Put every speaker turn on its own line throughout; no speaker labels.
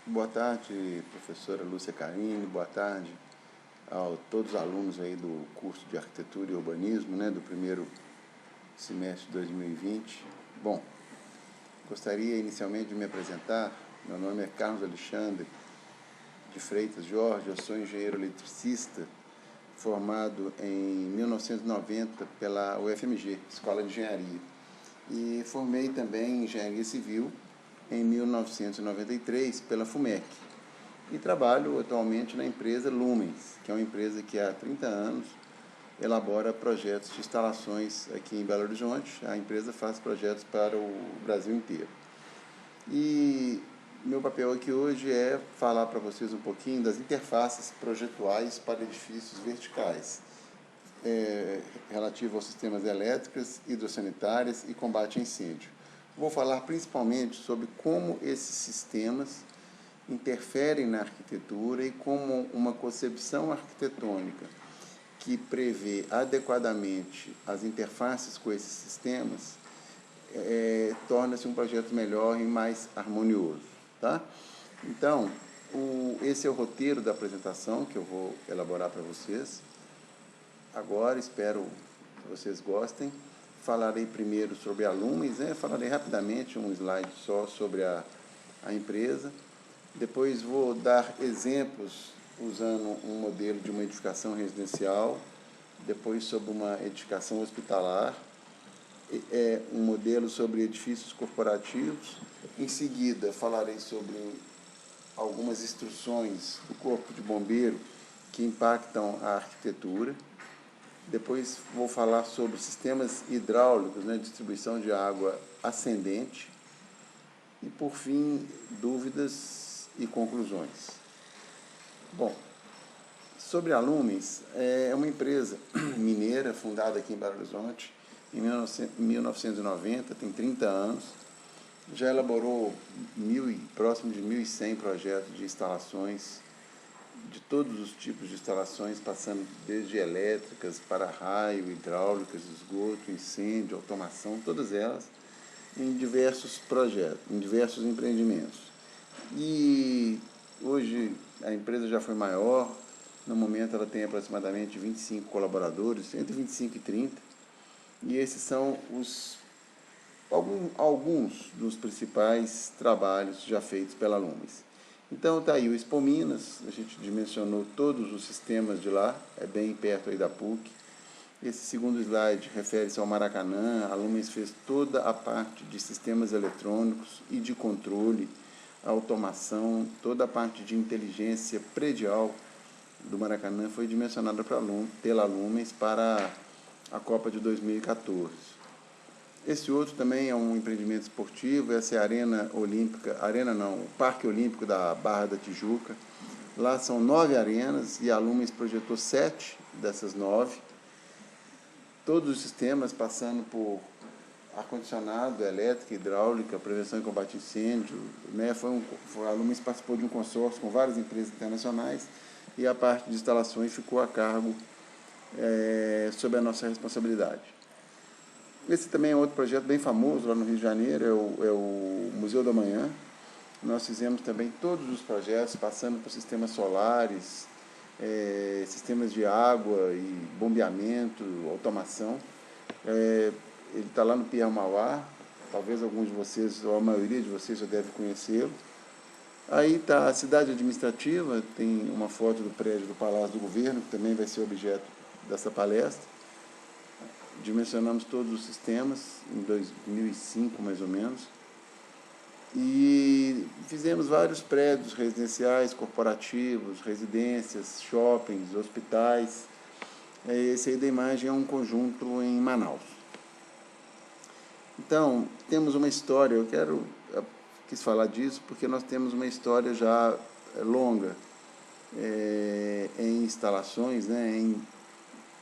Boa tarde, professora Lúcia Carine, boa tarde a todos os alunos aí do curso de Arquitetura e Urbanismo, do primeiro semestre de 2020. Bom, gostaria inicialmente de me apresentar. Meu nome é Carlos Alexandre de Freitas Jorge, eu sou engenheiro eletricista, formado em 1990 pela UFMG, Escola de Engenharia, e formei também em Engenharia Civil em 1993 pela FUMEC. E trabalho atualmente na empresa Lumens, que é uma empresa que há 30 anos elabora projetos de instalações aqui em Belo Horizonte. A empresa faz projetos para o Brasil inteiro. E meu papel aqui hoje é falar para vocês um pouquinho das interfaces projetuais para edifícios verticais, relativo aos sistemas elétricos, hidrossanitários e combate a incêndio. Vou falar principalmente sobre como esses sistemas interferem na arquitetura e como uma concepção arquitetônica que prevê adequadamente as interfaces com esses sistemas torna-se um projeto melhor e mais harmonioso. Tá? Então, esse é o roteiro da apresentação que eu vou elaborar para vocês. Agora, espero que vocês gostem. Falarei primeiro sobre a Lumens, falarei rapidamente um slide só sobre a empresa. Depois vou dar exemplos usando um modelo de uma edificação residencial, depois sobre uma edificação hospitalar, um modelo sobre edifícios corporativos. Em seguida, falarei sobre algumas instruções do Corpo de Bombeiro que impactam a arquitetura. Depois vou falar sobre sistemas hidráulicos, distribuição de água ascendente. E, por fim, dúvidas e conclusões. Bom, sobre a Lumens, é uma empresa mineira fundada aqui em Belo Horizonte em 1990, tem 30 anos, já elaborou próximo de 1.100 projetos de instalações, de todos os tipos de instalações, passando desde elétricas para raio, hidráulicas, esgoto, incêndio, automação, todas elas, em diversos projetos, em diversos empreendimentos. E hoje a empresa já foi maior, no momento ela tem aproximadamente 25 colaboradores, entre 25 e 30, e esses são alguns dos principais trabalhos já feitos pela Lumens. Então está aí o Expo Minas, a gente dimensionou todos os sistemas de lá, é bem perto aí da PUC. Esse segundo slide refere-se ao Maracanã. A Lumens fez toda a parte de sistemas eletrônicos e de controle, automação, toda a parte de inteligência predial do Maracanã foi dimensionada pela Lumens para a Copa de 2014. Esse outro também é um empreendimento esportivo, essa é a o Parque Olímpico da Barra da Tijuca. Lá são 9 arenas e a Lumens projetou 7 dessas 9. Todos os sistemas passando por ar-condicionado, elétrica, hidráulica, prevenção e combate a incêndio. A Lumens participou de um consórcio com várias empresas internacionais e a parte de instalações ficou a cargo sob a nossa responsabilidade. Esse também é outro projeto bem famoso lá no Rio de Janeiro, é o Museu da Manhã. Nós fizemos também todos os projetos, passando por sistemas solares, sistemas de água e bombeamento, automação. Ele está lá no Pierre Mauá, talvez alguns de vocês, ou a maioria de vocês já deve conhecê-lo. Aí está a cidade administrativa, tem uma foto do prédio do Palácio do Governo, que também vai ser objeto dessa palestra. Dimensionamos todos os sistemas, em 2005 mais ou menos, e fizemos vários prédios residenciais, corporativos, residências, shoppings, hospitais. Esse aí da imagem é um conjunto em Manaus. Então, temos uma história, eu quis falar disso porque nós temos uma história já longa em instalações, em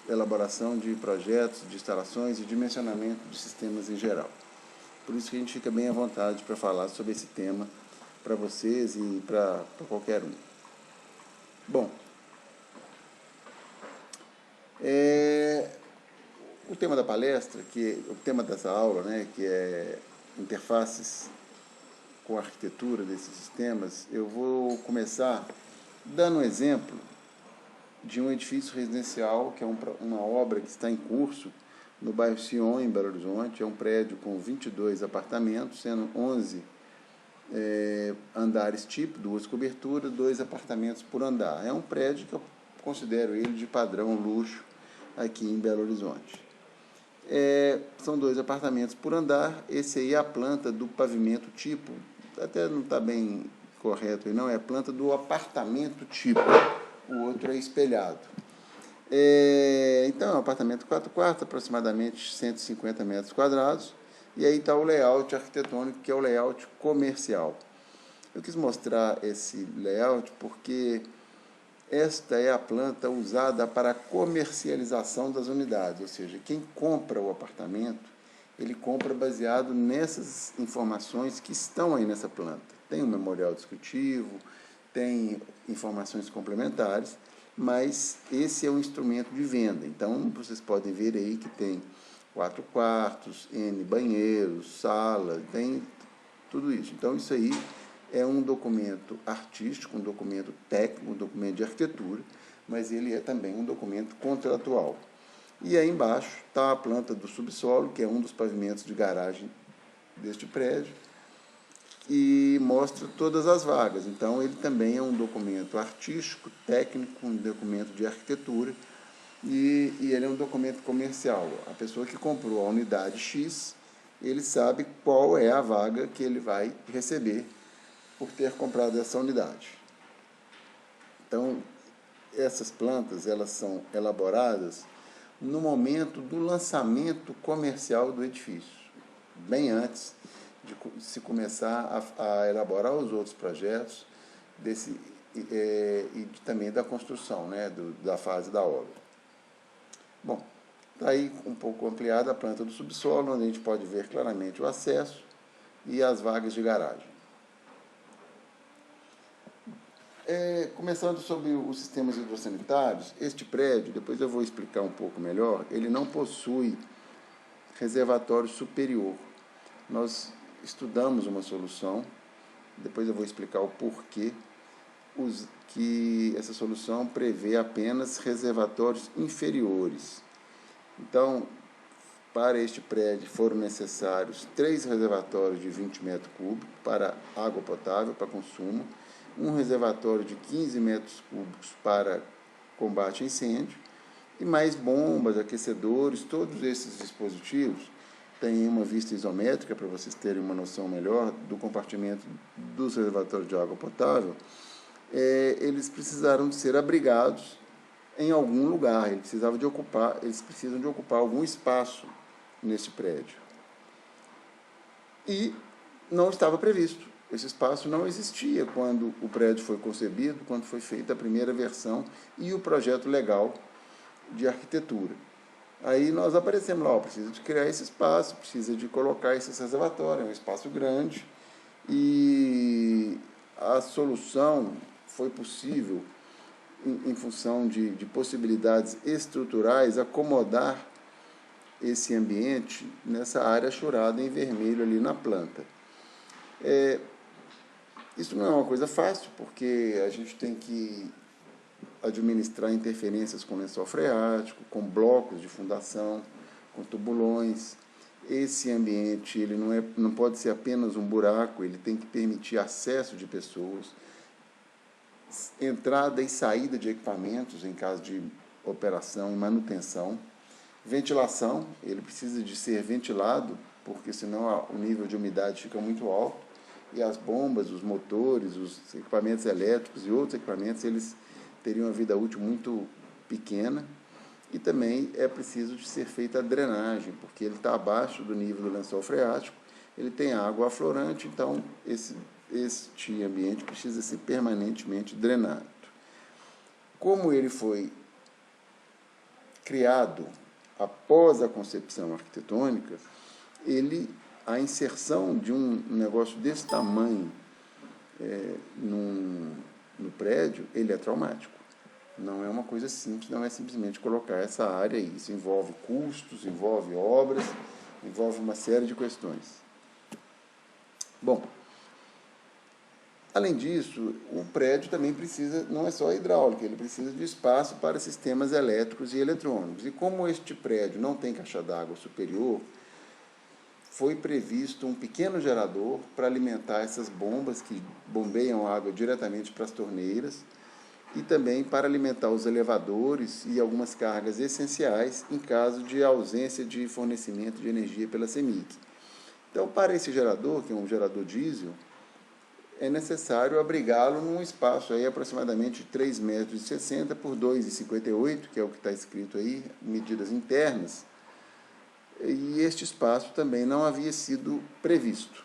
elaboração de projetos, de instalações e dimensionamento de sistemas em geral. Por isso que a gente fica bem à vontade para falar sobre esse tema para vocês e para qualquer um. Bom, o tema da palestra, o tema dessa aula, que é interfaces com a arquitetura desses sistemas, eu vou começar dando um exemplo de um edifício residencial, que é uma obra que está em curso no bairro Sion, em Belo Horizonte. É um prédio com 22 apartamentos, sendo 11 andares tipo, 2 coberturas, 2 apartamentos por andar. É um prédio que eu considero ele de padrão luxo aqui em Belo Horizonte. São 2 apartamentos por andar. Esse aí é a planta do pavimento tipo, até não está bem correto aí, não, é a planta do apartamento tipo, o outro é espelhado. Então, é um apartamento 4 quartos, aproximadamente 150 metros quadrados, e aí está o layout arquitetônico, que é o layout comercial. Eu quis mostrar esse layout porque esta é a planta usada para a comercialização das unidades, ou seja, quem compra o apartamento, ele compra baseado nessas informações que estão aí nessa planta. Tem um memorial descritivo, tem informações complementares, mas esse é um instrumento de venda. Então, vocês podem ver aí que tem 4 quartos, N banheiros, sala, tem tudo isso. Então, isso aí é um documento artístico, um documento técnico, um documento de arquitetura, mas ele é também um documento contratual. E aí embaixo está a planta do subsolo, que é um dos pavimentos de garagem deste prédio, e mostra todas as vagas. Então, ele também é um documento artístico, técnico, um documento de arquitetura, e ele é um documento comercial. A pessoa que comprou a unidade X, ele sabe qual é a vaga que ele vai receber por ter comprado essa unidade. Então, essas plantas, elas são elaboradas no momento do lançamento comercial do edifício, bem antes de se começar a elaborar os outros projetos e também da construção, né, da fase da obra. Bom, está aí um pouco ampliada a planta do subsolo, onde a gente pode ver claramente o acesso e as vagas de garagem. Começando sobre os sistemas hidrossanitários, este prédio, depois eu vou explicar um pouco melhor, ele não possui reservatório superior. Nós estudamos uma solução, depois eu vou explicar o porquê, que essa solução prevê apenas reservatórios inferiores. Então, para este prédio foram necessários 3 reservatórios de 20 metros cúbicos para água potável, para consumo, um reservatório de 15 metros cúbicos para combate a incêndio, e mais bombas, aquecedores. Todos esses dispositivos têm uma vista isométrica, para vocês terem uma noção melhor do compartimento dos reservatórios de água potável. Eles precisaram de ser abrigados em algum lugar, eles precisam de ocupar algum espaço neste prédio. E não estava previsto. Esse espaço não existia quando o prédio foi concebido, quando foi feita a primeira versão e o projeto legal de arquitetura. Aí nós aparecemos lá, precisa de criar esse espaço, precisa de colocar esse reservatório, é um espaço grande, e a solução foi possível, em função de possibilidades estruturais, acomodar esse ambiente nessa área achurada em vermelho ali na planta. Isso não é uma coisa fácil, porque a gente tem que administrar interferências com lençol freático, com blocos de fundação, com tubulões. Esse ambiente ele não pode ser apenas um buraco, ele tem que permitir acesso de pessoas, entrada e saída de equipamentos em caso de operação e manutenção. Ventilação, ele precisa de ser ventilado, porque senão o nível de umidade fica muito alto, e as bombas, os motores, os equipamentos elétricos e outros equipamentos, eles teriam uma vida útil muito pequena. E também é preciso de ser feita a drenagem, porque ele está abaixo do nível do lençol freático, ele tem água aflorante, então este ambiente precisa ser permanentemente drenado. Como ele foi criado após a concepção arquitetônica, a inserção de um negócio desse tamanho no prédio, ele é traumático. Não é uma coisa simples, não é simplesmente colocar essa área aí. Isso envolve custos, envolve obras, envolve uma série de questões. Bom, Além disso, o prédio também precisa, não é só hidráulica, ele precisa de espaço para sistemas elétricos e eletrônicos. E como este prédio não tem caixa d'água superior, foi previsto um pequeno gerador para alimentar essas bombas que bombeiam água diretamente para as torneiras e também para alimentar os elevadores e algumas cargas essenciais em caso de ausência de fornecimento de energia pela CEMIG. Então, para esse gerador, que é um gerador diesel, é necessário abrigá-lo num espaço aí aproximadamente 3,60 m por 2,58 m, que é o que está escrito aí, medidas internas, e este espaço também não havia sido previsto.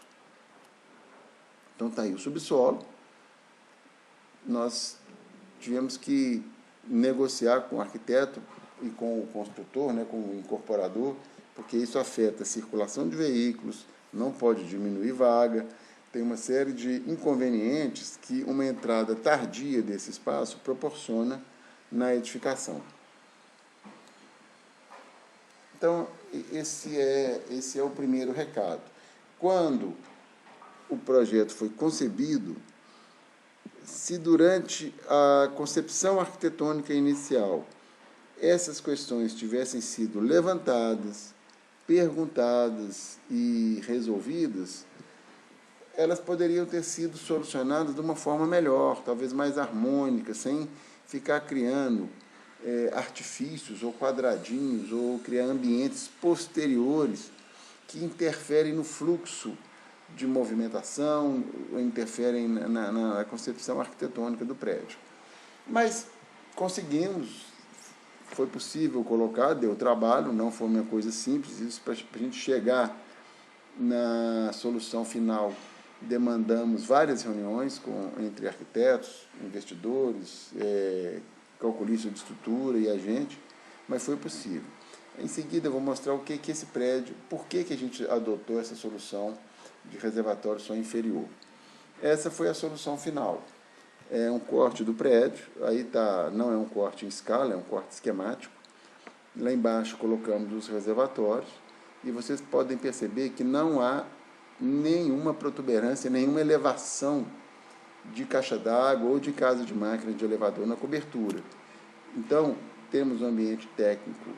Então está aí o subsolo. Nós tivemos que negociar com o arquiteto e com o construtor, né, com o incorporador, porque isso afeta a circulação de veículos, não pode diminuir vaga, tem uma série de inconvenientes que uma entrada tardia desse espaço proporciona na edificação. Então, esse é o primeiro recado. Quando o projeto foi concebido, se durante a concepção arquitetônica inicial essas questões tivessem sido levantadas, perguntadas e resolvidas, elas poderiam ter sido solucionadas de uma forma melhor, talvez mais harmônica, sem ficar criando artifícios ou quadradinhos, ou criar ambientes posteriores que interferem no fluxo de movimentação, ou interferem na concepção arquitetônica do prédio. Mas conseguimos, foi possível colocar, deu trabalho, não foi uma coisa simples, isso para a gente chegar na solução final, demandamos várias reuniões entre arquitetos, investidores, calculistas de estrutura e a gente, mas foi possível. Em seguida, eu vou mostrar o que esse prédio, por que a gente adotou essa solução de reservatório só inferior. Essa foi a solução final. É um corte do prédio, aí tá, não é um corte em escala, é um corte esquemático. Lá embaixo colocamos os reservatórios e vocês podem perceber que não há nenhuma protuberância, nenhuma elevação de caixa d'água ou de casa de máquina de elevador na cobertura. Então, temos um ambiente técnico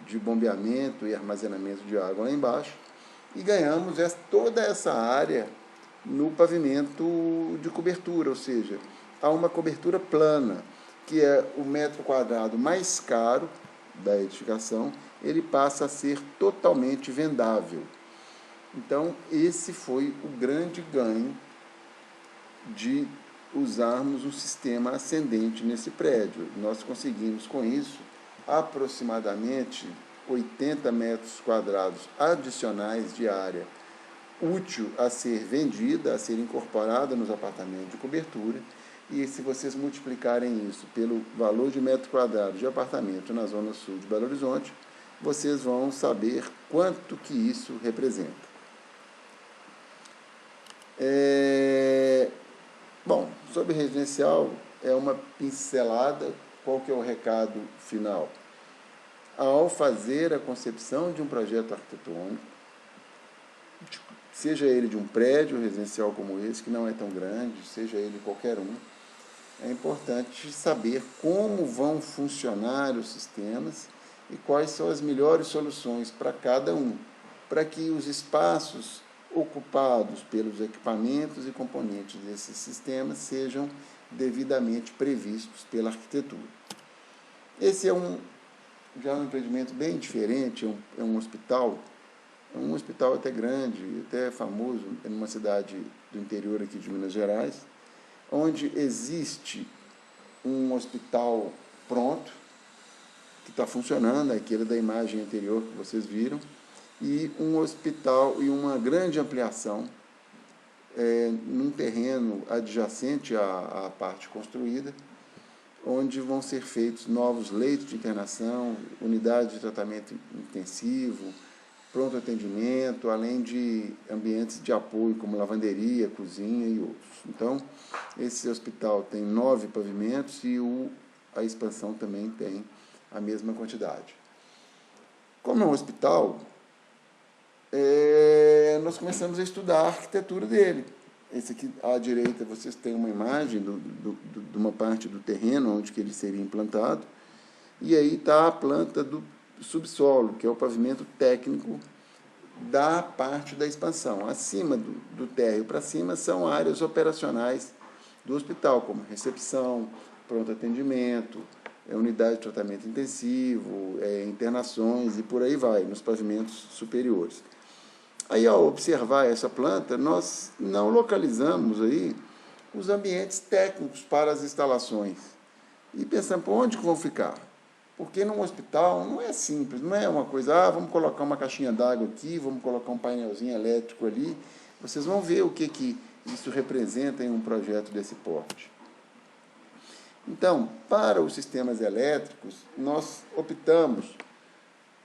de bombeamento e armazenamento de água lá embaixo e ganhamos toda essa área no pavimento de cobertura, ou seja, há uma cobertura plana, que é o metro quadrado mais caro da edificação, ele passa a ser totalmente vendável. Então, esse foi o grande ganho de usarmos um sistema ascendente nesse prédio. Nós conseguimos, com isso, aproximadamente 80 metros quadrados adicionais de área útil a ser vendida, a ser incorporada nos apartamentos de cobertura, e se vocês multiplicarem isso pelo valor de metro quadrado de apartamento na zona sul de Belo Horizonte, vocês vão saber quanto que isso representa. Bom, sobre residencial, é uma pincelada. Qual que é o recado final? Ao fazer a concepção de um projeto arquitetônico, seja ele de um prédio residencial como esse, que não é tão grande, seja ele qualquer um, é importante saber como vão funcionar os sistemas e quais são as melhores soluções para cada um, para que os espaços ocupados pelos equipamentos e componentes desses sistemas sejam devidamente previstos pela arquitetura. Esse já é um empreendimento bem diferente, é um hospital até grande, até famoso, é numa cidade do interior aqui de Minas Gerais, onde existe um hospital pronto, que está funcionando, aquele da imagem anterior que vocês viram, e um hospital e uma grande ampliação num terreno adjacente à parte construída, onde vão ser feitos novos leitos de internação, unidades de tratamento intensivo, pronto atendimento, além de ambientes de apoio como lavanderia, cozinha e outros. Então, esse hospital tem 9 pavimentos e a expansão também tem a mesma quantidade. Como é um hospital, nós começamos a estudar a arquitetura dele. esse aqui à direita, vocês têm uma imagem de uma parte do terreno onde que ele seria implantado, e aí está a planta do subsolo, que é o pavimento técnico da parte da expansão. Acima do térreo para cima são áreas operacionais do hospital, como recepção, pronto atendimento, unidade de tratamento intensivo, internações e por aí vai, nos pavimentos superiores. Aí, ao observar essa planta, nós não localizamos aí os ambientes técnicos para as instalações. E pensamos, por onde que vão ficar? Porque num hospital não é simples, não é uma coisa, vamos colocar uma caixinha d'água aqui, vamos colocar um painelzinho elétrico ali. Vocês vão ver o que isso representa em um projeto desse porte. Então, para os sistemas elétricos, nós optamos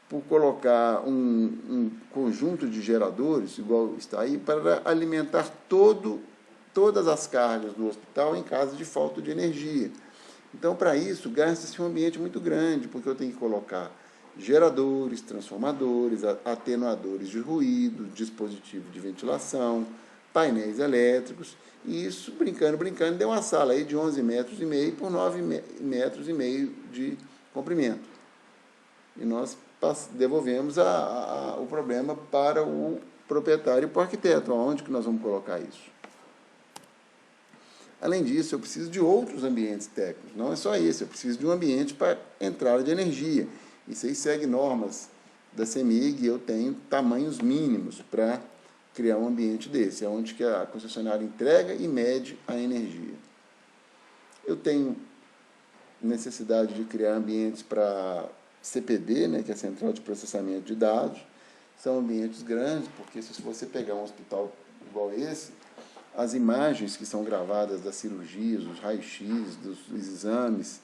por colocar um conjunto de geradores, igual está aí, para alimentar todas as cargas do hospital em caso de falta de energia. Então, para isso, gasta-se um ambiente muito grande, porque eu tenho que colocar geradores, transformadores, atenuadores de ruído, dispositivo de ventilação, painéis elétricos, e isso, brincando, deu uma sala aí de 11,5 metros por 9,5 metros de comprimento. E nós devolvemos o problema para o proprietário e para o arquiteto. Aonde que nós vamos colocar isso? Além disso, eu preciso de outros ambientes técnicos. Não é só esse, eu preciso de um ambiente para entrada de energia. Isso aí segue normas da CEMIG, e eu tenho tamanhos mínimos para criar um ambiente desse, é onde que a concessionária entrega e mede a energia. Eu tenho necessidade de criar ambientes para CPD, né, que é a Central de Processamento de Dados. São ambientes grandes, porque se você pegar um hospital igual esse, as imagens que são gravadas das cirurgias, os raios-x, dos exames,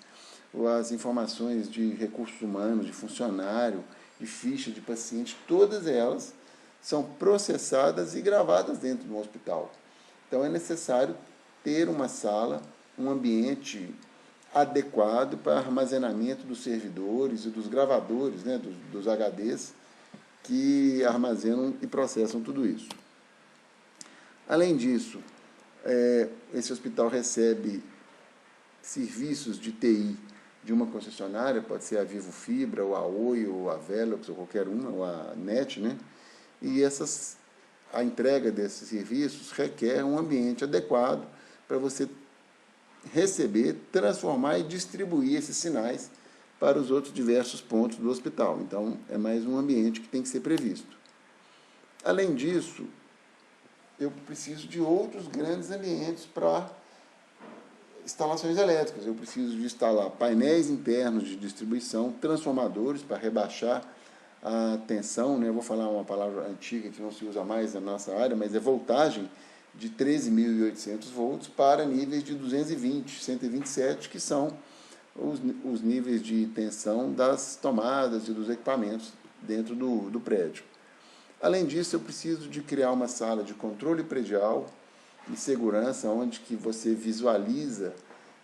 ou as informações de recursos humanos, de funcionário, de ficha de paciente, todas elas são processadas e gravadas dentro de um hospital. Então, é necessário ter uma sala, um ambiente adequado para armazenamento dos servidores e dos gravadores, né, dos HDs, que armazenam e processam tudo isso. Além disso, esse hospital recebe serviços de TI de uma concessionária, pode ser a Vivo Fibra, ou a Oi, ou a Velox, ou qualquer uma, ou a NET, né? E a entrega desses serviços requer um ambiente adequado para você receber, transformar e distribuir esses sinais para os outros diversos pontos do hospital. Então, é mais um ambiente que tem que ser previsto. Além disso, eu preciso de outros grandes ambientes para instalações elétricas. Eu preciso de instalar painéis internos de distribuição, transformadores para rebaixar a tensão, né? Eu vou falar uma palavra antiga que não se usa mais na nossa área, mas é voltagem de 13.800 volts para níveis de 220, 127, que são os níveis de tensão das tomadas e dos equipamentos dentro do prédio. Além disso, eu preciso de criar uma sala de controle predial e segurança, onde que você visualiza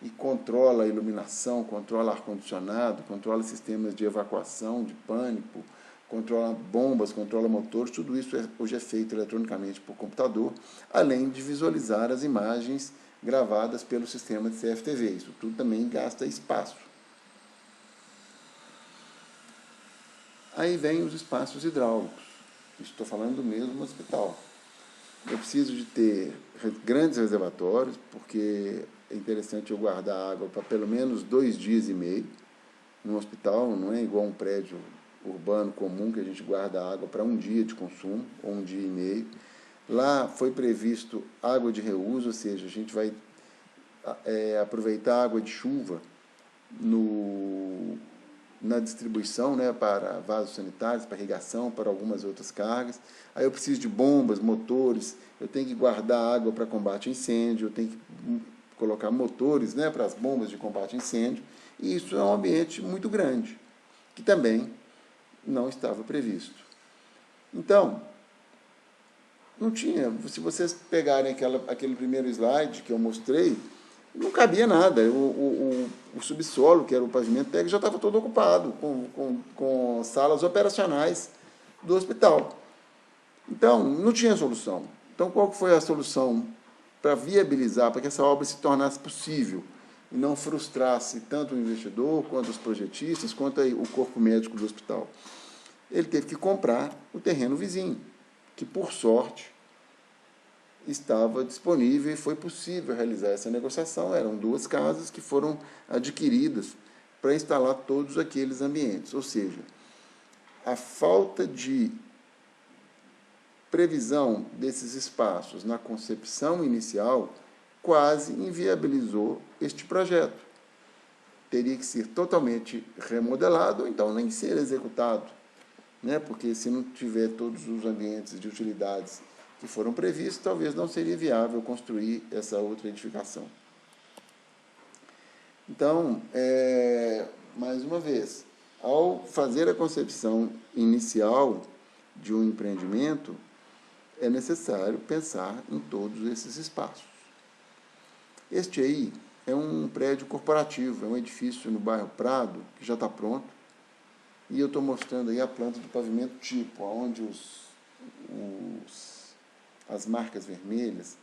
e controla a iluminação, controla ar-condicionado, controla sistemas de evacuação, de pânico, controla bombas, controla motores, tudo isso hoje é feito eletronicamente por computador, além de visualizar as imagens gravadas pelo sistema de CFTV. Isso tudo também gasta espaço. Aí vem os espaços hidráulicos. Estou falando do mesmo hospital. Eu preciso de ter grandes reservatórios, porque é interessante eu guardar água para pelo menos 2 dias e meio. No hospital não é igual um prédio urbano comum, que a gente guarda água para 1 dia de consumo, ou 1 dia e meio. Lá foi previsto água de reuso, ou seja, a gente vai aproveitar a água de chuva na distribuição, né, para vasos sanitários, para irrigação, para algumas outras cargas. Aí eu preciso de bombas, motores, eu tenho que guardar água para combate a incêndio, eu tenho que colocar motores, né, para as bombas de combate a incêndio, e isso é um ambiente muito grande, que também não estava previsto. Então, não tinha, se vocês pegarem aquele primeiro slide que eu mostrei, não cabia nada. O subsolo, que era o pavimento técnico, já estava todo ocupado com salas operacionais do hospital. Então, não tinha solução. Então, qual foi a solução para viabilizar, para que essa obra se tornasse possível e não frustrasse tanto o investidor, quanto os projetistas, quanto o corpo médico do hospital. Ele teve que comprar o terreno vizinho, que, por sorte, estava disponível e foi possível realizar essa negociação. Eram 2 casas que foram adquiridas para instalar todos aqueles ambientes. Ou seja, a falta de previsão desses espaços na concepção inicial quase inviabilizou este projeto. Teria que ser totalmente remodelado ou então nem ser executado, né? Porque se não tiver todos os ambientes de utilidades que foram previstos, talvez não seria viável construir essa outra edificação. Então, mais uma vez, ao fazer a concepção inicial de um empreendimento, é necessário pensar em todos esses espaços. Este aí é um prédio corporativo, é um edifício no bairro Prado, que já está pronto, e eu estou mostrando aí a planta do pavimento tipo, onde as marcas vermelhas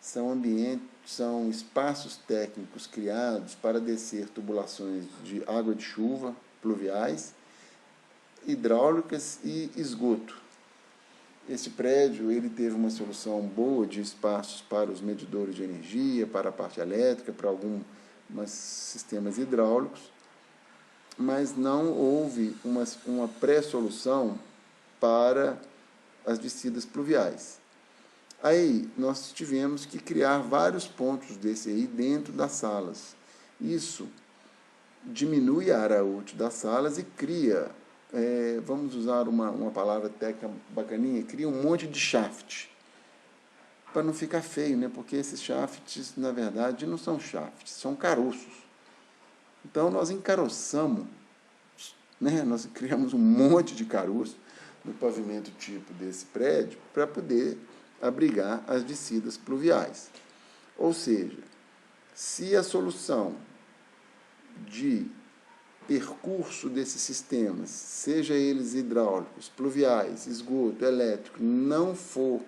são espaços técnicos criados para descer tubulações de água de chuva, pluviais, hidráulicas e esgoto. Este prédio ele teve uma solução boa de espaços para os medidores de energia, para a parte elétrica, para alguns sistemas hidráulicos, mas não houve uma pré-solução para as descidas pluviais. Aí nós tivemos que criar vários pontos desse aí dentro das salas. Isso diminui a área útil das salas e cria, vamos usar uma palavra técnica bacaninha, cria um monte de shaft, para não ficar feio, né? Porque esses shafts, na verdade, não são shafts, são caroços. Então, nós encaroçamos, né? Nós criamos um monte de caroço no pavimento tipo desse prédio para poder abrigar as descidas pluviais. Ou seja, se a solução de percurso desses sistemas, seja eles hidráulicos, pluviais, esgoto, elétrico, não for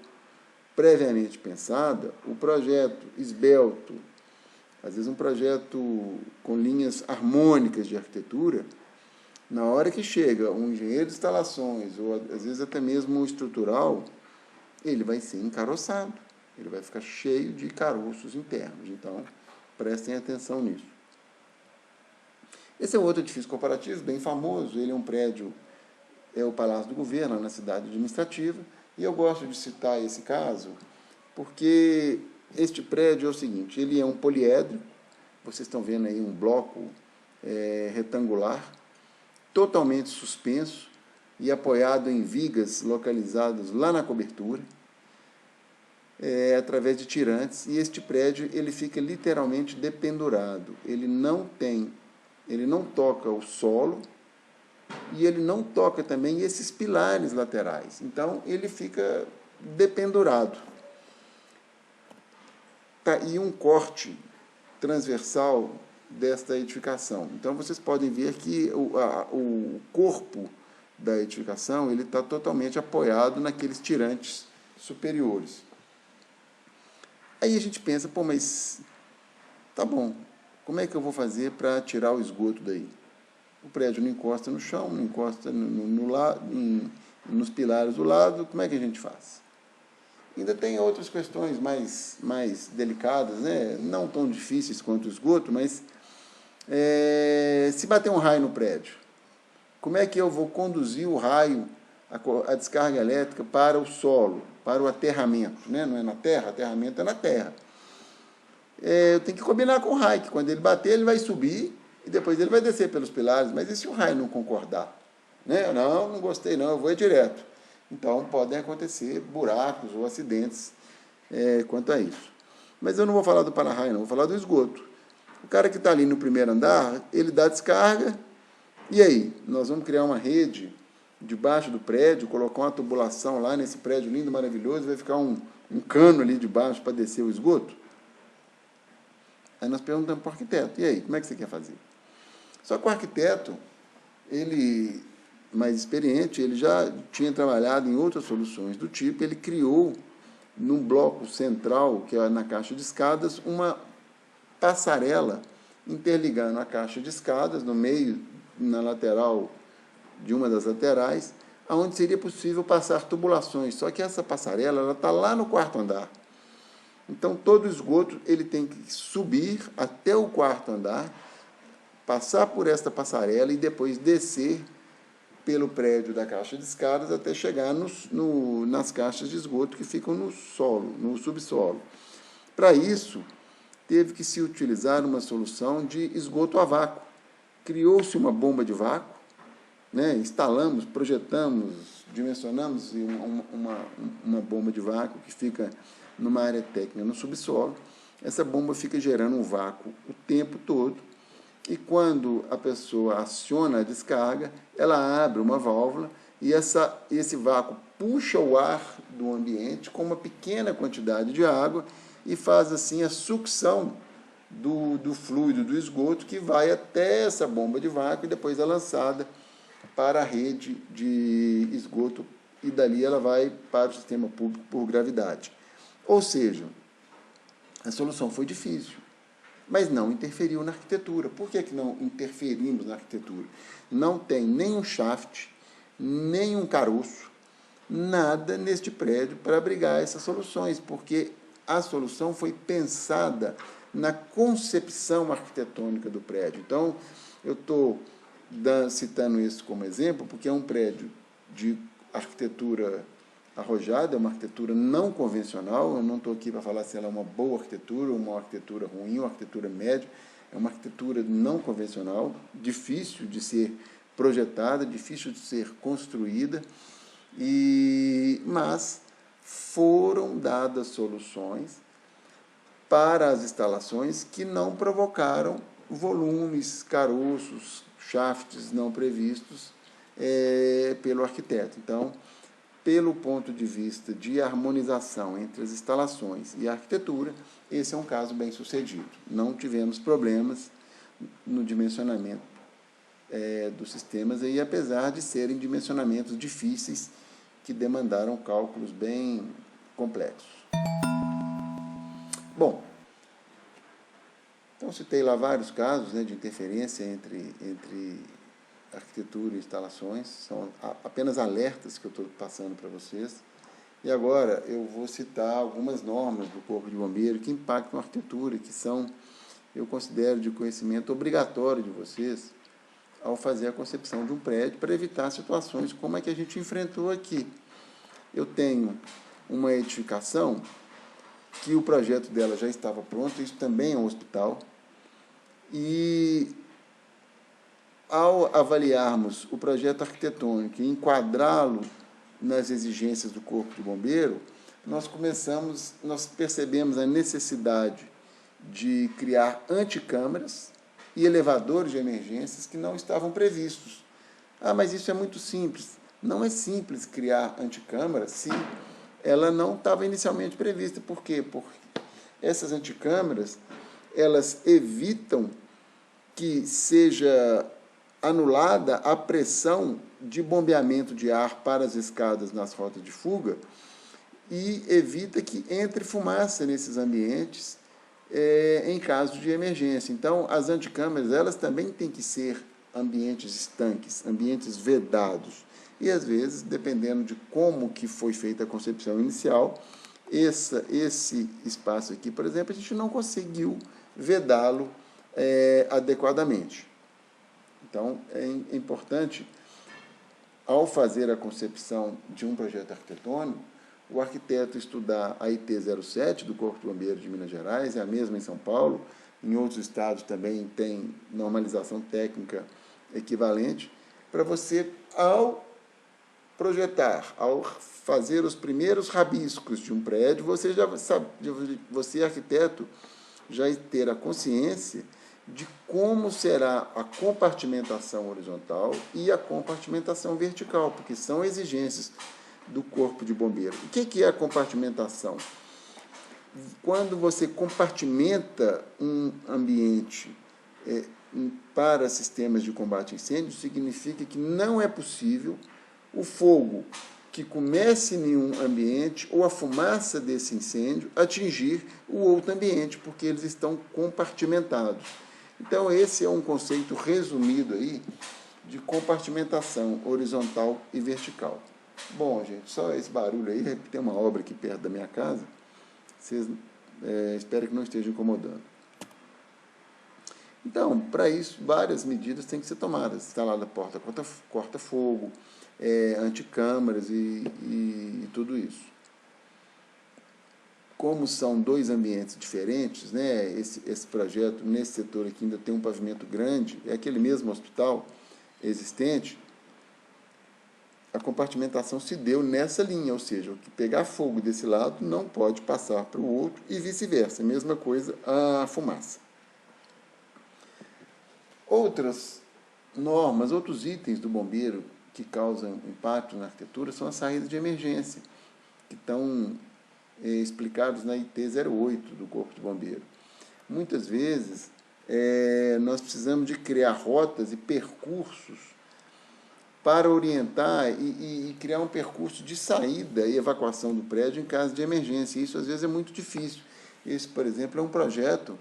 previamente pensada, o projeto esbelto, às vezes um projeto com linhas harmônicas de arquitetura, na hora que chega um engenheiro de instalações, ou às vezes até mesmo um estrutural, ele vai ser encaroçado, ele vai ficar cheio de caroços internos. Então, prestem atenção nisso. Esse é outro edifício corporativo, bem famoso, ele é um prédio, é o Palácio do Governo, na cidade administrativa, e eu gosto de citar esse caso, porque este prédio é o seguinte, ele é um poliedro, vocês estão vendo aí um bloco retangular, totalmente suspenso e apoiado em vigas localizadas lá na cobertura, através de tirantes, e este prédio ele fica literalmente dependurado, ele não toca o solo e ele não toca também esses pilares laterais, então ele fica dependurado. Tá, e um corte transversal desta edificação. Então, vocês podem ver que o corpo da edificação ele está totalmente apoiado naqueles tirantes superiores. Aí a gente pensa, pô, mas tá bom, como é que eu vou fazer para tirar o esgoto daí? O prédio não encosta no chão, não encosta nos pilares do lado, como é que a gente faz? Ainda tem outras questões mais delicadas, né? Não tão difíceis quanto o esgoto, mas se bater um raio no prédio, como é que eu vou conduzir o raio, a descarga elétrica para o solo, para o aterramento? Né? Não é na terra, aterramento é na terra. Eu tenho que combinar com o raio, que quando ele bater, ele vai subir e depois ele vai descer pelos pilares, mas e se o raio não concordar? Né? Não gostei não, eu vou direto. Então, podem acontecer buracos ou acidentes quanto a isso. Mas eu não vou falar do para-raio, não, vou falar do esgoto. O cara que está ali no primeiro andar, ele dá descarga, e aí? Nós vamos criar uma rede debaixo do prédio, colocar uma tubulação lá nesse prédio lindo, maravilhoso, vai ficar um cano ali debaixo para descer o esgoto? Aí nós perguntamos para o arquiteto, e aí, como é que você quer fazer? Só que o arquiteto, ele, mais experiente, ele já tinha trabalhado em outras soluções do tipo, ele criou no bloco central, que é na caixa de escadas, uma passarela interligando a caixa de escadas, no meio, na lateral de uma das laterais, onde seria possível passar tubulações. Só que essa passarela está lá no quarto andar. Então, todo esgoto ele tem que subir até o quarto andar, passar por esta passarela e depois descer pelo prédio da caixa de escadas até chegar nas caixas de esgoto que ficam no solo, no subsolo. Para isso, teve que se utilizar uma solução de esgoto a vácuo. Criou-se uma bomba de vácuo, né? Instalamos, projetamos, dimensionamos uma bomba de vácuo que fica numa área técnica no subsolo. Essa bomba fica gerando um vácuo o tempo todo, e quando a pessoa aciona a descarga, ela abre uma válvula e esse vácuo puxa o ar do ambiente com uma pequena quantidade de água e faz assim a sucção do fluido do esgoto, que vai até essa bomba de vácuo e depois é lançada para a rede de esgoto, e dali ela vai para o sistema público por gravidade. Ou seja, a solução foi difícil, mas não interferiu na arquitetura. Por que não interferimos na arquitetura? Não tem nenhum shaft, nenhum caroço, nada neste prédio para abrigar essas soluções, porque a solução foi pensada na concepção arquitetônica do prédio. Então, eu estou citando isso como exemplo, porque é um prédio de arquitetura arrojada, é uma arquitetura não convencional. Eu não estou aqui para falar se ela é uma boa arquitetura, uma arquitetura ruim, uma arquitetura média. É uma arquitetura não convencional, difícil de ser projetada, difícil de ser construída, mas foram dadas soluções para as instalações que não provocaram volumes, caroços, shafts não previstos pelo arquiteto. Então, pelo ponto de vista de harmonização entre as instalações e a arquitetura, esse é um caso bem sucedido. Não tivemos problemas no dimensionamento dos sistemas, e apesar de serem dimensionamentos difíceis, que demandaram cálculos bem complexos. Bom, então citei lá vários casos, né, de interferência entre arquitetura e instalações. São apenas alertas que eu estou passando para vocês. E agora eu vou citar algumas normas do Corpo de Bombeiro que impactam a arquitetura, que são, eu considero, de conhecimento obrigatório de vocês ao fazer a concepção de um prédio, para evitar situações como a que a gente enfrentou aqui. Eu tenho uma edificação que o projeto dela já estava pronto, isso também é um hospital, e ao avaliarmos o projeto arquitetônico e enquadrá-lo nas exigências do Corpo de Bombeiro, nós percebemos a necessidade de criar anticâmaras e elevadores de emergências que não estavam previstos. Mas isso é muito simples. Não é simples criar anticâmara se ela não estava inicialmente prevista. Por quê? Porque essas anticâmaras, elas evitam que seja anulada a pressão de bombeamento de ar para as escadas nas rotas de fuga, e evita que entre fumaça nesses ambientes em caso de emergência. Então, as anticâmaras, elas também têm que ser ambientes estanques, ambientes vedados. E, às vezes, dependendo de como que foi feita a concepção inicial, esse espaço aqui, por exemplo, a gente não conseguiu vedá-lo adequadamente. Então, é importante, ao fazer a concepção de um projeto arquitetônico, o arquiteto estudar a IT 07 do Corpo de Bombeiros de Minas Gerais, é a mesma em São Paulo, em outros estados também tem normalização técnica equivalente, para você, ao projetar, ao fazer os primeiros rabiscos de um prédio, você já sabe, você, arquiteto, já ter a consciência de como será a compartimentação horizontal e a compartimentação vertical, porque são exigências do Corpo de Bombeiro. O que é a compartimentação? Quando você compartimenta um ambiente para sistemas de combate a incêndio, significa que não é possível o fogo que comece em um ambiente ou a fumaça desse incêndio atingir o outro ambiente, porque eles estão compartimentados. Então, esse é um conceito resumido aí de compartimentação horizontal e vertical. Bom, gente, só esse barulho aí, tem uma obra aqui perto da minha casa, vocês espero que não esteja incomodando. Então, para isso, várias medidas têm que ser tomadas. Instalada porta corta-fogo, anticâmaras e tudo isso. Como são dois ambientes diferentes, né, esse projeto, nesse setor aqui, ainda tem um pavimento grande, é aquele mesmo hospital existente, a compartimentação se deu nessa linha, ou seja, o que pegar fogo desse lado não pode passar para o outro e vice-versa. Mesma coisa a fumaça. Outras normas, outros itens do bombeiro que causam impacto na arquitetura são as saídas de emergência, que estão explicados na IT 08 do Corpo de Bombeiro. Muitas vezes, nós precisamos de criar rotas e percursos para orientar e criar um percurso de saída e evacuação do prédio em caso de emergência. Isso, às vezes, é muito difícil. Esse, por exemplo, é um projeto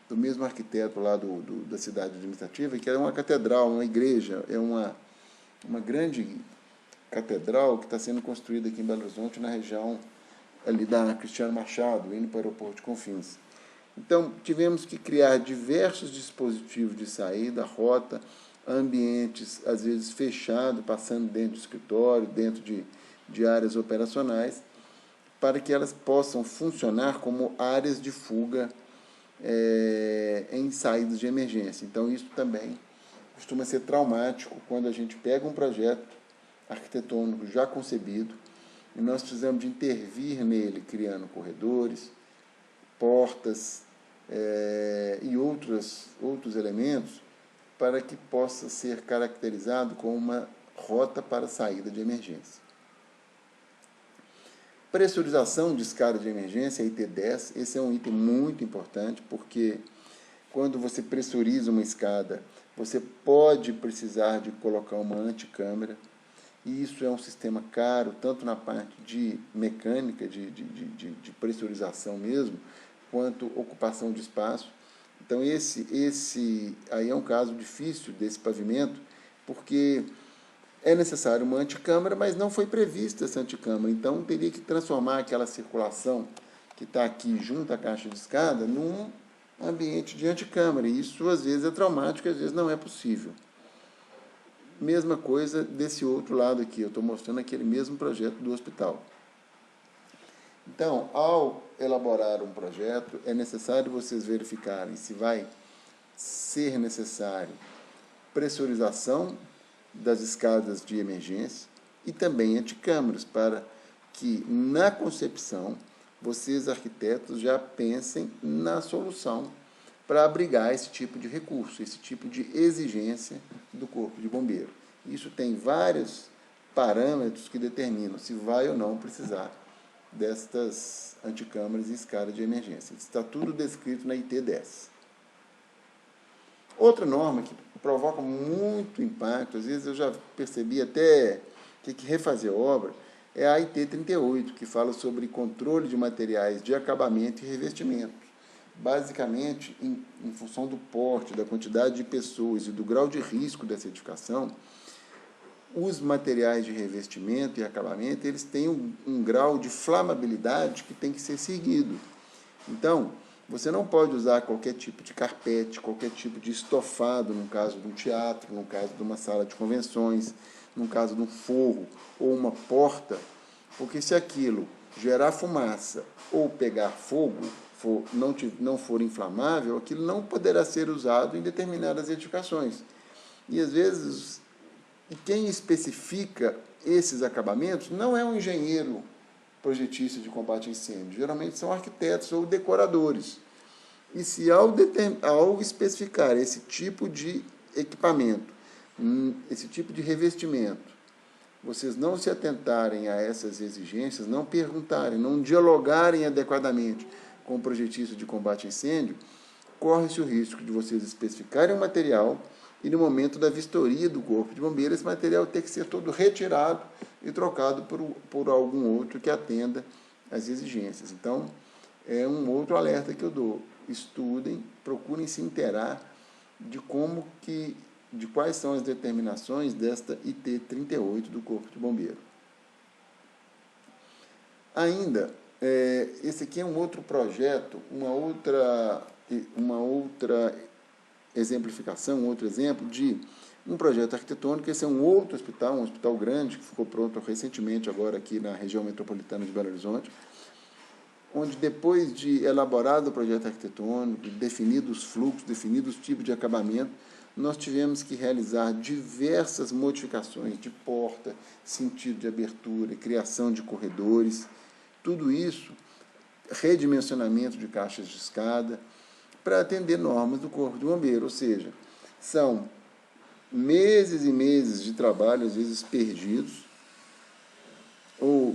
do mesmo arquiteto lá da cidade administrativa, que é uma catedral, uma igreja, é uma grande catedral que está sendo construída aqui em Belo Horizonte, na região ali da Cristiano Machado, indo para o aeroporto de Confins. Então, tivemos que criar diversos dispositivos de saída, rota, ambientes, às vezes fechados, passando dentro do escritório, dentro de áreas operacionais, para que elas possam funcionar como áreas de fuga em saídas de emergência. Então, isso também costuma ser traumático quando a gente pega um projeto arquitetônico já concebido e nós precisamos de intervir nele, criando corredores, portas e outros elementos para que possa ser caracterizado como uma rota para saída de emergência. Pressurização de escada de emergência, IT 10, esse é um item muito importante, porque quando você pressuriza uma escada, você pode precisar de colocar uma anticâmara, e isso é um sistema caro, tanto na parte de mecânica, de pressurização mesmo, quanto ocupação de espaço. Então, esse aí é um caso difícil desse pavimento, porque é necessário uma anticâmara, mas não foi prevista essa anticâmara. Então, teria que transformar aquela circulação que está aqui junto à caixa de escada num ambiente de anticâmara. E isso, às vezes, é traumático, às vezes não é possível. Mesma coisa desse outro lado aqui. Eu estou mostrando aquele mesmo projeto do hospital. Então, ao elaborar um projeto, é necessário vocês verificarem se vai ser necessário pressurização das escadas de emergência e também anticâmaras, para que, na concepção, vocês, arquitetos, já pensem na solução para abrigar esse tipo de recurso, esse tipo de exigência do Corpo de Bombeiro. Isso tem vários parâmetros que determinam se vai ou não precisar destas anticâmaras e escadas de emergência. Está tudo descrito na IT 10. Outra norma que provoca muito impacto, às vezes eu já percebi até ter que refazer a obra, é a IT 38, que fala sobre controle de materiais de acabamento e revestimento. Basicamente, em função do porte, da quantidade de pessoas e do grau de risco dessa edificação, os materiais de revestimento e acabamento, eles têm um grau de flamabilidade que tem que ser seguido. Então, você não pode usar qualquer tipo de carpete, qualquer tipo de estofado, no caso de um teatro, no caso de uma sala de convenções, no caso de um forro ou uma porta, porque se aquilo gerar fumaça ou pegar fogo, não for inflamável, aquilo não poderá ser usado em determinadas edificações. E, às vezes, quem especifica esses acabamentos não é um engenheiro projetista de combate a incêndio, geralmente são arquitetos ou decoradores. E se ao especificar esse tipo de equipamento, esse tipo de revestimento, vocês não se atentarem a essas exigências, não perguntarem, não dialogarem adequadamente com o projetista de combate a incêndio, corre-se o risco de vocês especificarem o material e no momento da vistoria do Corpo de Bombeiros, esse material tem que ser todo retirado e trocado por algum outro que atenda às exigências. Então, é um outro alerta que eu dou. Estudem, procurem se inteirar de quais são as determinações desta IT 38 do Corpo de Bombeiro. Ainda, esse aqui é um outro projeto, uma outra exemplificação, um outro exemplo de um projeto arquitetônico. Esse é um outro hospital, um hospital grande, que ficou pronto recentemente agora aqui na região metropolitana de Belo Horizonte, onde depois de elaborado o projeto arquitetônico, definidos os fluxos, definidos os tipos de acabamento, nós tivemos que realizar diversas modificações de porta, sentido de abertura, criação de corredores, tudo isso, redimensionamento de caixas de escada, para atender normas do Corpo de Bombeiro, ou seja, são meses e meses de trabalho, às vezes perdidos, ou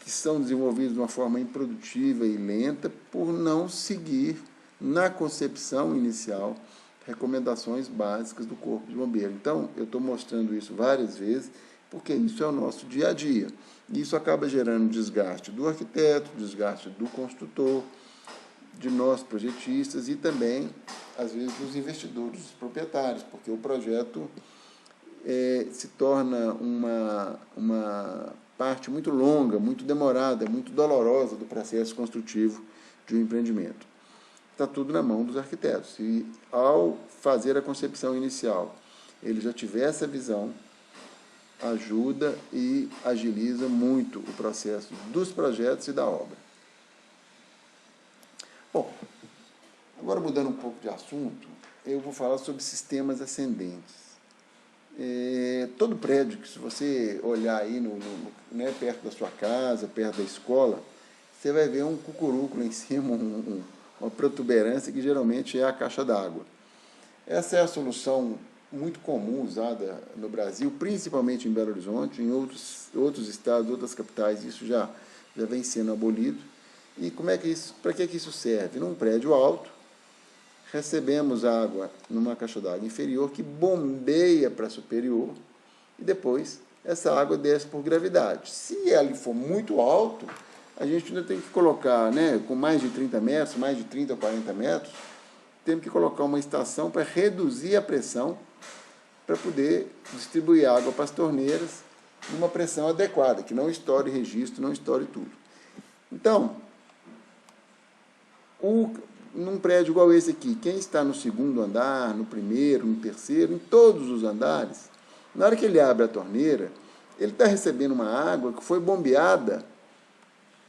que são desenvolvidos de uma forma improdutiva e lenta, por não seguir, na concepção inicial, recomendações básicas do Corpo de Bombeiro. Então, eu estou mostrando isso várias vezes, porque isso é o nosso dia a dia. E isso acaba gerando desgaste do arquiteto, desgaste do construtor, de nós projetistas e também, às vezes, dos investidores, dos proprietários, porque o projeto se torna uma parte muito longa, muito demorada, muito dolorosa do processo construtivo de um empreendimento. Está tudo na mão dos arquitetos. E, ao fazer a concepção inicial, ele já tiver essa visão, ajuda e agiliza muito o processo dos projetos e da obra. Bom, agora mudando um pouco de assunto, eu vou falar sobre sistemas ascendentes. Todo prédio que, se você olhar aí né, perto da sua casa, perto da escola, você vai ver um cucuruco lá em cima, uma protuberância que geralmente é a caixa d'água. Essa é a solução muito comum usada no Brasil, principalmente em Belo Horizonte, em outros estados, outras capitais, isso já vem sendo abolido. E para que isso serve? Num prédio alto, recebemos água numa caixa d'água inferior que bombeia para superior e depois essa água desce por gravidade. Se ela for muito alto, a gente ainda tem que colocar, né, com mais de 30 metros, mais de 30 ou 40 metros, temos que colocar uma estação para reduzir a pressão, para poder distribuir água para as torneiras numa pressão adequada, que não estoure registro, não estoure tudo. Então, num prédio igual esse aqui, quem está no segundo andar, no primeiro, no terceiro, em todos os andares, na hora que ele abre a torneira, ele está recebendo uma água que foi bombeada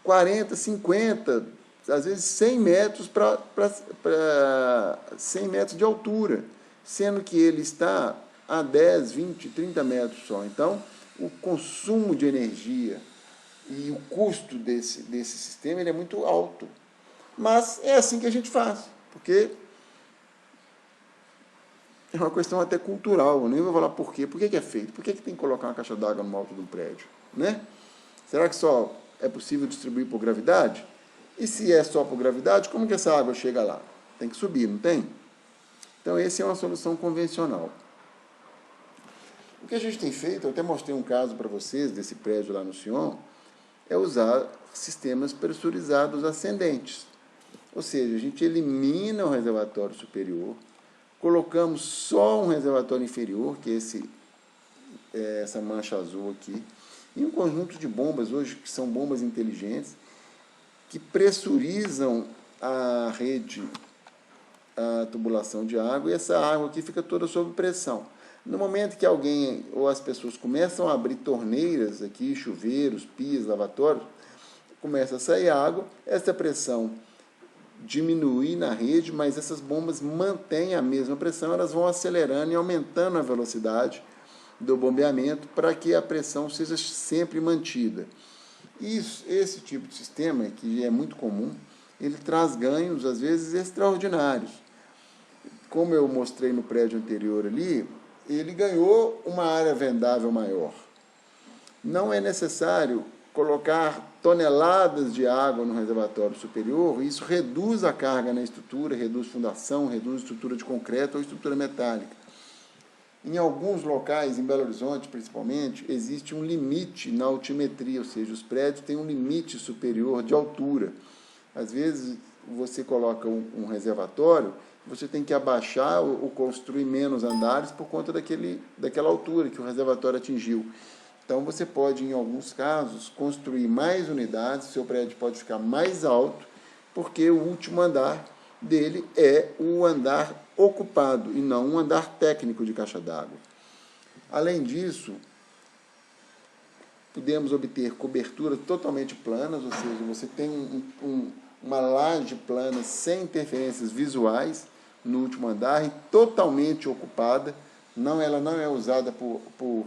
40, 50, às vezes 100 metros para 100 metros de altura, sendo que ele está a 10, 20, 30 metros só. Então, o consumo de energia e o custo desse sistema ele é muito alto. Mas é assim que a gente faz, porque é uma questão até cultural. Eu nem vou falar por quê. Por que é feito? Por que tem que colocar uma caixa d'água no alto de um prédio? Né? Será que só é possível distribuir por gravidade? E se é só por gravidade, como que essa água chega lá? Tem que subir, não tem? Então, essa é uma solução convencional. O que a gente tem feito, eu até mostrei um caso para vocês desse prédio lá no Sion, é usar sistemas pressurizados ascendentes. Ou seja, a gente elimina o reservatório superior, colocamos só um reservatório inferior, que é essa mancha azul aqui, e um conjunto de bombas, hoje, que são bombas inteligentes, que pressurizam a rede, a tubulação de água, e essa água aqui fica toda sob pressão. No momento que alguém ou as pessoas começam a abrir torneiras aqui, chuveiros, pias, lavatórios, começa a sair água, essa pressão diminui na rede, mas essas bombas mantêm a mesma pressão, elas vão acelerando e aumentando a velocidade do bombeamento para que a pressão seja sempre mantida. Esse tipo de sistema, que é muito comum, ele traz ganhos, às vezes, extraordinários. Como eu mostrei no prédio anterior ali, ele ganhou uma área vendável maior. Não é necessário colocar toneladas de água no reservatório superior, e isso reduz a carga na estrutura, reduz fundação, reduz estrutura de concreto ou estrutura metálica. Em alguns locais, em Belo Horizonte principalmente, existe um limite na altimetria, ou seja, os prédios têm um limite superior de altura. Às vezes, você coloca um reservatório, você tem que abaixar ou construir menos andares por conta daquela altura que o reservatório atingiu. Então, você pode, em alguns casos, construir mais unidades, seu prédio pode ficar mais alto, porque o último andar dele é o andar ocupado e não um andar técnico de caixa d'água. Além disso, podemos obter coberturas totalmente planas, ou seja, você tem uma laje plana sem interferências visuais no último andar e totalmente ocupada, ela não é usada por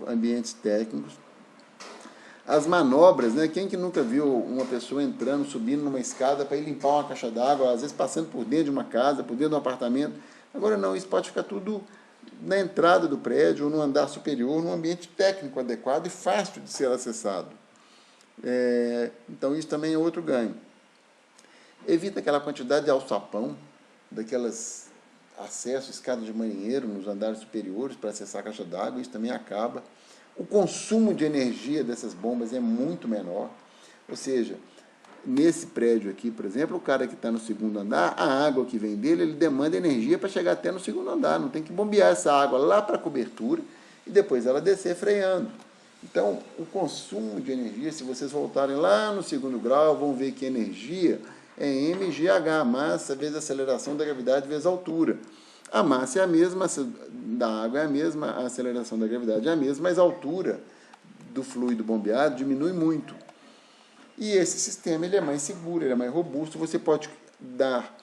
ambientes técnicos. As manobras, né? Quem que nunca viu uma pessoa entrando, subindo numa escada para ir limpar uma caixa d'água, às vezes passando por dentro de uma casa, por dentro de um apartamento? Agora não, isso pode ficar tudo na entrada do prédio ou no andar superior, num ambiente técnico adequado e fácil de ser acessado. Então isso também é outro ganho. Evita aquela quantidade de alçapão, daquelas acessos, escada de marinheiro nos andares superiores para acessar a caixa d'água, isso também acaba. O consumo de energia dessas bombas é muito menor, ou seja, nesse prédio aqui, por exemplo, o cara que está no segundo andar, a água que vem dele, ele demanda energia para chegar até no segundo andar, não tem que bombear essa água lá para a cobertura e depois ela descer freando. Então, o consumo de energia, se vocês voltarem lá no segundo grau, vão ver que energia é mgh, massa vezes aceleração da gravidade vezes altura. A massa é a mesma, da água é a mesma, a aceleração da gravidade é a mesma, mas a altura do fluido bombeado diminui muito. E esse sistema ele é mais seguro, ele é mais robusto, você pode dar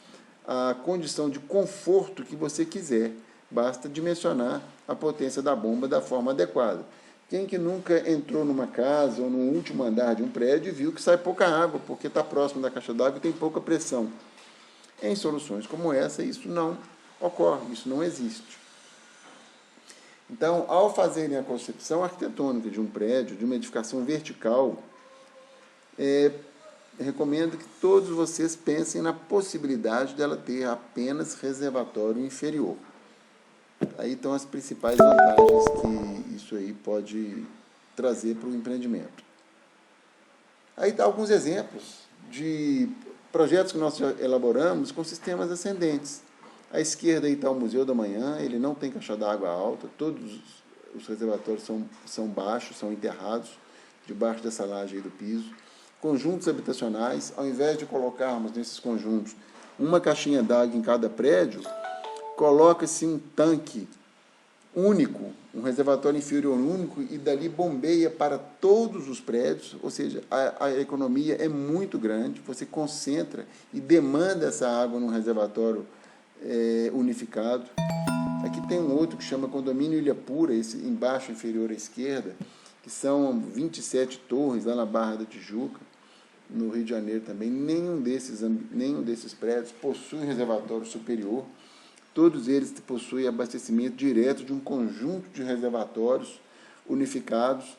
a condição de conforto que você quiser, basta dimensionar a potência da bomba da forma adequada. Quem que nunca entrou numa casa ou no último andar de um prédio e viu que sai pouca água, porque está próximo da caixa d'água e tem pouca pressão? Em soluções como essa, isso não ocorre, isso não existe. Então, ao fazerem a concepção arquitetônica de um prédio, de uma edificação vertical, recomendo que todos vocês pensem na possibilidade dela ter apenas reservatório inferior. Aí estão as principais vantagens que isso aí pode trazer para o empreendimento. Aí estão alguns exemplos de projetos que nós já elaboramos com sistemas ascendentes. À esquerda aí está o Museu da Manhã, ele não tem caixa d'água alta, todos os reservatórios são baixos, são enterrados debaixo dessa laje aí do piso. Conjuntos habitacionais, ao invés de colocarmos nesses conjuntos uma caixinha d'água em cada prédio, coloca-se um tanque único, um reservatório inferior único, e dali bombeia para todos os prédios, ou seja, a economia é muito grande, você concentra e demanda essa água num reservatório unificado. Aqui tem um outro que chama Condomínio Ilha Pura, esse embaixo inferior à esquerda, que são 27 torres lá na Barra da Tijuca, no Rio de Janeiro também. Nenhum desses prédios possui reservatório superior. Todos eles possuem abastecimento direto de um conjunto de reservatórios unificados,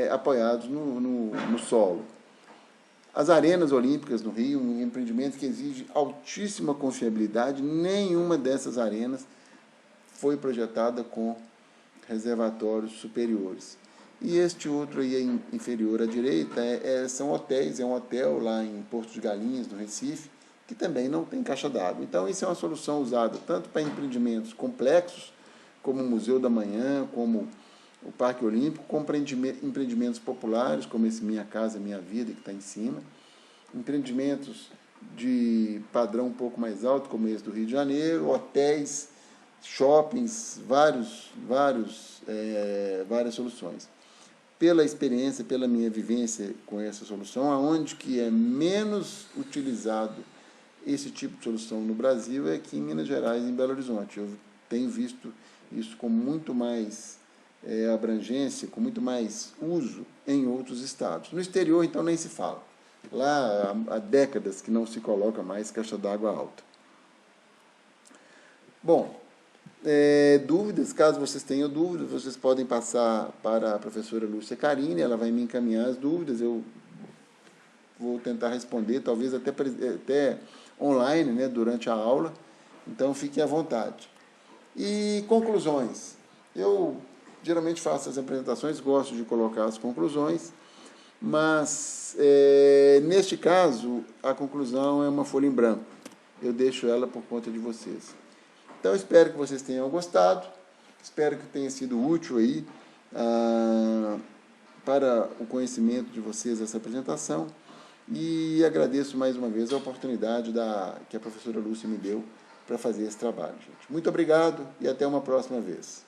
apoiados no solo. As arenas olímpicas no Rio, um empreendimento que exige altíssima confiabilidade, nenhuma dessas arenas foi projetada com reservatórios superiores. E este outro aí inferior à direita são hotéis, é um hotel lá em Porto de Galinhas, no Recife, que também não tem caixa d'água. Então, isso é uma solução usada tanto para empreendimentos complexos, como o Museu da Manhã, como o Parque Olímpico, como para empreendimentos populares, como esse Minha Casa Minha Vida, que está em cima, empreendimentos de padrão um pouco mais alto, como esse do Rio de Janeiro, hotéis, shoppings, várias soluções. Pela experiência, pela minha vivência com essa solução, aonde que é menos utilizado esse tipo de solução no Brasil é aqui em Minas Gerais e em Belo Horizonte. Eu tenho visto isso com muito mais abrangência, com muito mais uso em outros estados. No exterior, então, nem se fala. Lá há décadas que não se coloca mais caixa d'água alta. Bom, dúvidas, caso vocês tenham dúvidas, vocês podem passar para a professora Lúcia Carini, ela vai me encaminhar as dúvidas, eu vou tentar responder, talvez até online, né, durante a aula, então fiquem à vontade. E conclusões. Eu geralmente faço as apresentações, gosto de colocar as conclusões, mas neste caso a conclusão é uma folha em branco. Eu deixo ela por conta de vocês. Então, espero que vocês tenham gostado, espero que tenha sido útil aí para o conhecimento de vocês essa apresentação, e agradeço mais uma vez a oportunidade que a professora Lúcia me deu para fazer esse trabalho, gente. Muito obrigado e até uma próxima vez.